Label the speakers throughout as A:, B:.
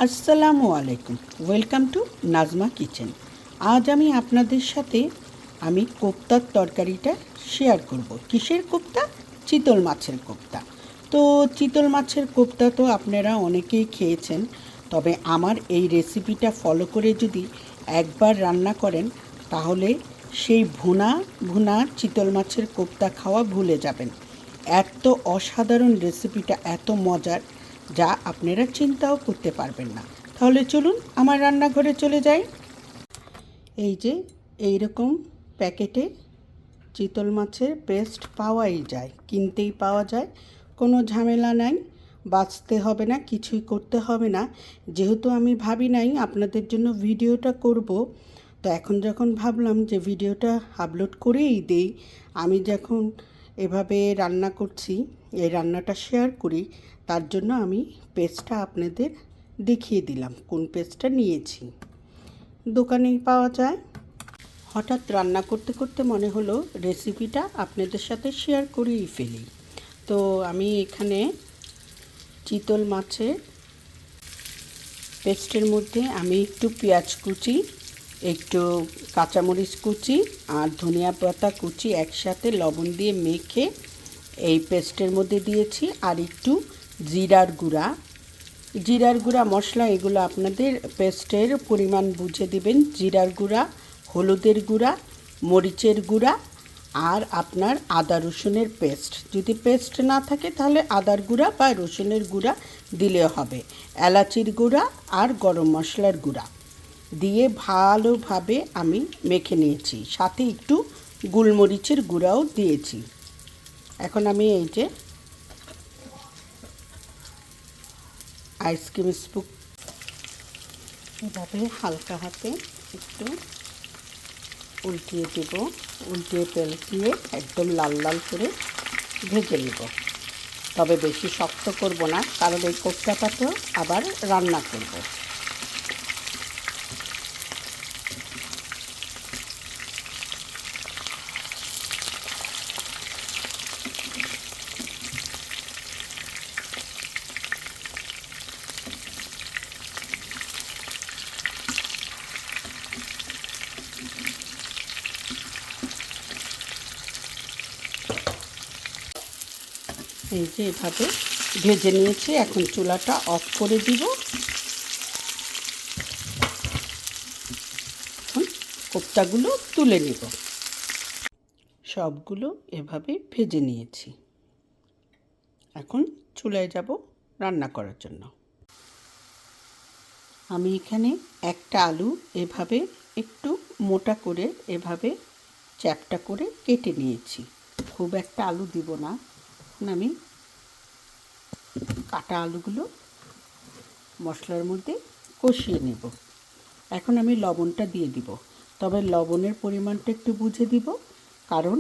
A: আসসালামু আলাইকুম, welcome to Nazma kitchen. আজ আমি আপনাদের সাথে কোপ্তার তরকারিটা শেয়ার করব। কিসের কোপ্তা? চিতল মাছের কোপ্তা। তো চিতল মাছের কোপ্তা তো আপনারা অনেকেই খেয়েছেন, তবে আমার এই রেসিপিটা ফলো করে যদি একবার রান্না করেন তাহলে সেই ভুনা ভুনা চিতল মাছের কোপ্তা খাওয়া ভুলে যাবেন। এত অসাধারণ রেসিপিটা, এত মজার, যা আপনারা চিন্তাও করতে পারবেন না। তাহলে চলুন আমার রান্নাঘরে চলে যাই। এই যে এইরকম প্যাকেটে চিতল মাছের পেস্ট পাওয়াই যায়, কিনতেই পাওয়া যায়, কোনো ঝামেলা নাই, বাছতে হবে না, কিছুই করতে হবে না। যেহেতু আমি ভাবি নাই আপনাদের জন্য ভিডিওটা করব, তো এখন যখন ভাবলাম যে ভিডিওটা আপলোড করেই দেই, আমি যখন এভাবে রান্না করছি, এই রান্নাটা শেয়ার করি, তার জন্য আমি পেস্টটা আপনাদের দেখিয়ে দিলাম কোন পেস্টটা নিয়েছি। দোকানেই পাওয়া যায়। হঠাৎ রান্না করতে করতে মনে হলো রেসিপিটা আপনাদের সাথে শেয়ার করেই ফেলি। তো আমি এখানে চিতল মাছের পেস্টের মধ্যে আমি একটু পেঁয়াজ কুচি, একটু কাঁচামরিচ কুচি আর ধনিয়া পাতা কুচি একসাথে লবণ দিয়ে মেখে এই পেস্টের মধ্যে দিয়েছি। আর একটু জিরার গুঁড়া মশলা, এগুলো আপনাদের পেস্টের পরিমাণ বুঝে দিবেন। জিরার গুঁড়া, হলুদের গুঁড়া, মরিচের গুঁড়া আর আপনার আদা রসুনের পেস্ট। যদি পেস্ট না থাকে তাহলে আদার গুঁড়া বা রসুনের গুঁড়া দিলেও হবে। এলাচির গুঁড়া আর গরম মশলার গুঁড়া দিয়ে ভালোভাবে আমি মেখে নিয়েছি, সাথে একটু গোলমরিচের গুঁড়াও দিয়েছি। এখন আমি এই যে আইসক্রিম স্পুক এভাবে হালকা হাতে একটু উল্টিয়ে দেব, উল্টিয়ে পাল্টিয়ে একদম লাল লাল করে ভেজে নেব। তবে বেশি শক্ত করব না, কারণ এই কোপ্তাটাতেও আবার রান্না করব। এই যে এভাবে ভেজে নিয়েছি, এখন চুলাটা অফ করে দিব। এখন কোপ্তাগুলো তুলে নেব। সবগুলো এভাবে ভেজে নিয়েছি, এখন চুলায় যাব রান্না করার জন্য। আমি এখানে একটা আলু এভাবে একটু মোটা করে এভাবে চ্যাপটা করে কেটে নিয়েছি। খুব একটা আলু দিব না, আমি কাটা আলুগুলো মশলার মধ্যে কষিয়ে নেব। এখন আমি লবণটা দিয়ে দিব, তবে লবণের পরিমাণটা একটু বুঝে দিব, কারণ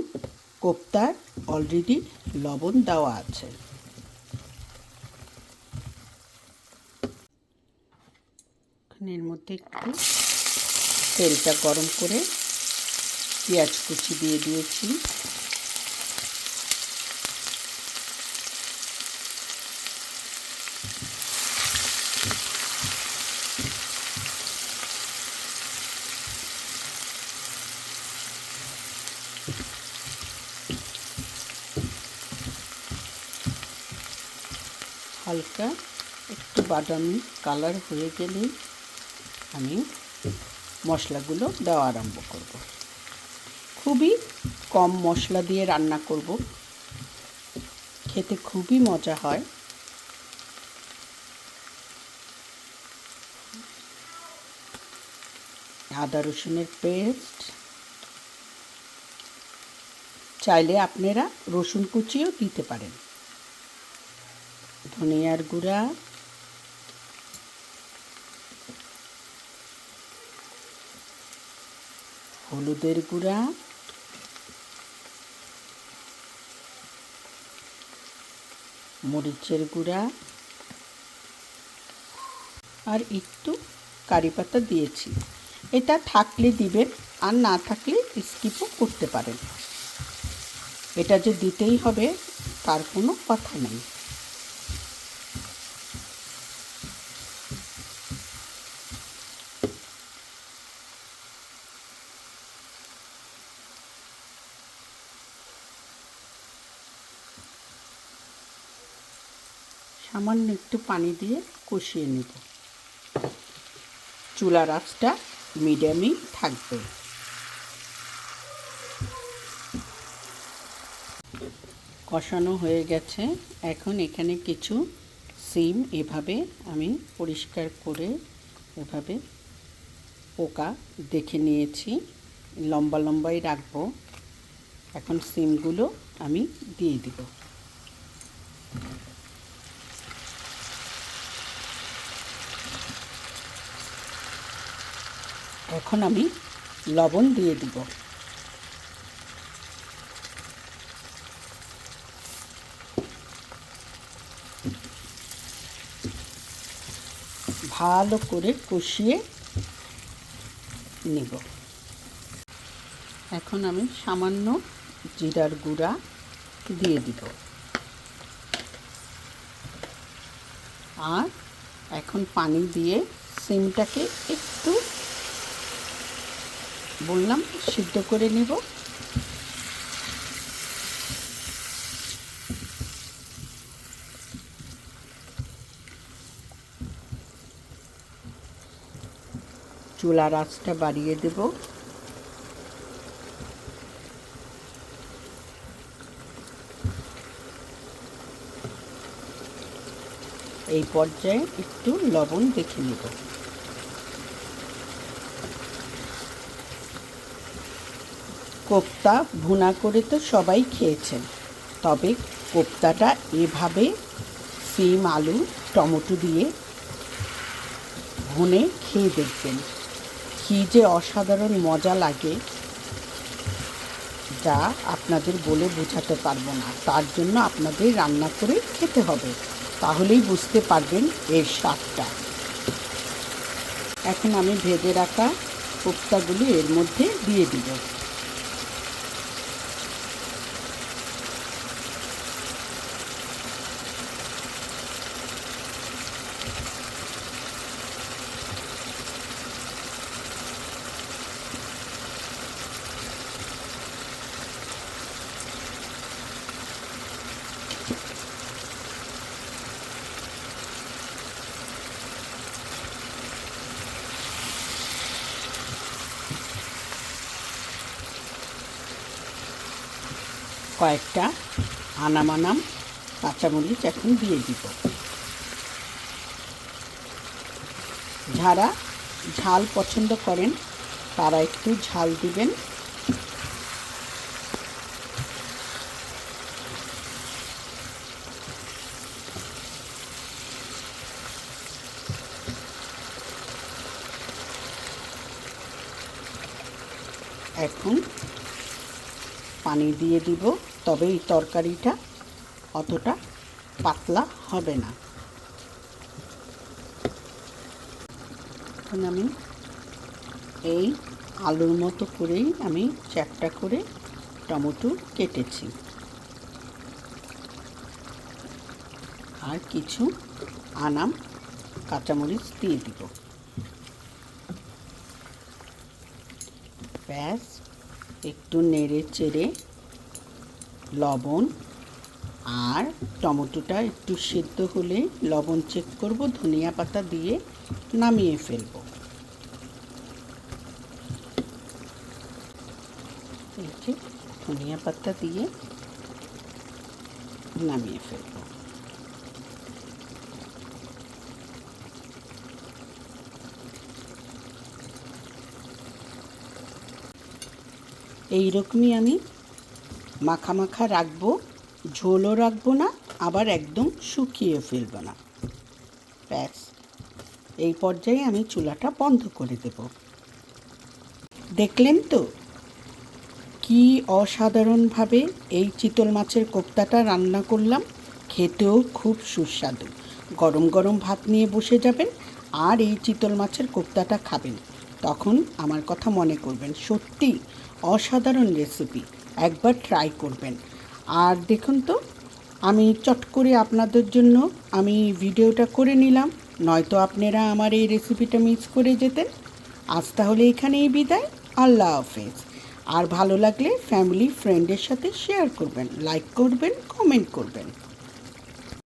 A: কোপ্তার অলরেডি লবণ দেওয়া আছে। এর মধ্যে একটু তেলটা গরম করে পেঁয়াজ কুচি দিয়ে দিয়েছি। হালকা একটু বাদামি কালার হয়ে গেলেই আমি মশলাগুলো দেওয়া আরম্ভ করব। খুবই কম মশলা দিয়ে রান্না করব, খেতে খুবই মজা হয়। আদা রসুনের পেস্ট, চাইলে আপনারা রসুন কুচিও দিতে পারেন। ধনিয়ার গুঁড়া, হলুদের গুঁড়া, মরিচের গুঁড়া আর একটু কারি পাতা দিয়েছি। এটা থাকলে দিবেন, আর না থাকলে স্কিপও করতে পারেন। এটা যে দিতেই হবে তার কোনো কথা নেই। সামান্য একটু পানি দিয়ে কষিয়ে নেব। চুলার আঁচটা মিডিয়ামই থাকবে। কষানো হয়ে গেছে। এখন এখানে কিছু সিম এভাবে আমি পরিষ্কার করে এভাবে পোকা দেখে নিয়েছি, লম্বা লম্বাই রাখবো। এখন সিমগুলো আমি দিয়ে দিব। এখন আমি লবণ দিয়ে দিব। ভালো করে কষিয়ে নিব। এখন আমি সামান্য জিরার গুঁড়া দিয়ে দিব। আর এখন পানি দিয়ে সিমটাকে একটু বললাম সিদ্ধ করে নেব। চুলার আঁচটা বাড়িয়ে দেব। এই পর্যায়ে একটু লবণ দেখে নেব। কোপ্তা ভুনা করে তো সবাই খেয়েছেন, তবে কোপ্তাটা এভাবে সিম, আলু, টমেটো দিয়ে ভুনে খেয়ে দেখবেন। কী যে অসাধারণ মজা লাগে, যা আপনাদের বলে বোঝাতে পারবো না। তার জন্য আপনাদের রান্না করে খেতে হবে, তাহলেই বুঝতে পারবেন এর স্বাদটা। এখন আমি ভেজে রাখা কোপ্তাগুলি এর মধ্যে দিয়ে দিব। কয়েকটা আনাম কাঁচামরিচ এখন দিয়ে দিব। যারা ঝাল পছন্দ করেন তারা একটু ঝাল দিবেন। এখন পানি দিয়ে দিব, তবে এই তরকারিটা অতটা পাতলা হবে না। এখন আমি এই আলুর মতো করেই আমি চ্যাপ্টা করে টমেটো কেটেছি। আর কিছু আনাম কাঁচামরিচ দিয়ে দিব। ব্যাস, একটু নেড়ে চেড়ে লবণ আর টমেটোটা একটু সিদ্ধ হলে লবণ চেক করব, ধনিয়া পাতা দিয়ে নামিয়ে ফেলব। এই যে ধনিয়া পাতা দিয়ে নামিয়ে ফেলব। এইরকমই আমি মাখা মাখা রাখবো, ঝোলও রাখবো না, আবার একদম শুকিয়ে ফেলবো না। ব্যাস, এই পর্যায়ে আমি চুলাটা বন্ধ করে দেব। দেখলেন তো কি অসাধারণভাবে এই চিতল মাছের কোপ্তাটা রান্না করলাম। খেতেও খুব সুস্বাদু। গরম গরম ভাত নিয়ে বসে যাবেন আর এই চিতল মাছের কোপ্তাটা খাবেন, তখন আমার কথা মনে করবেন। সত্যি অসাধারণ রেসিপি, একবার ট্রাই করবেন। আর দেখুন তো, আমি চট করে আপনাদের জন্য আমি ভিডিওটা করে নিলাম, নয়তো আপনারা আমার এই রেসিপিটা মিস করে যেতেন। আজ তাহলে এখানেই বিদায়। আল্লাহ হাফেজ। আর ভালো লাগলে ফ্যামিলি ফ্রেন্ডের সাথে শেয়ার করবেন, লাইক করবেন, কমেন্ট করবেন।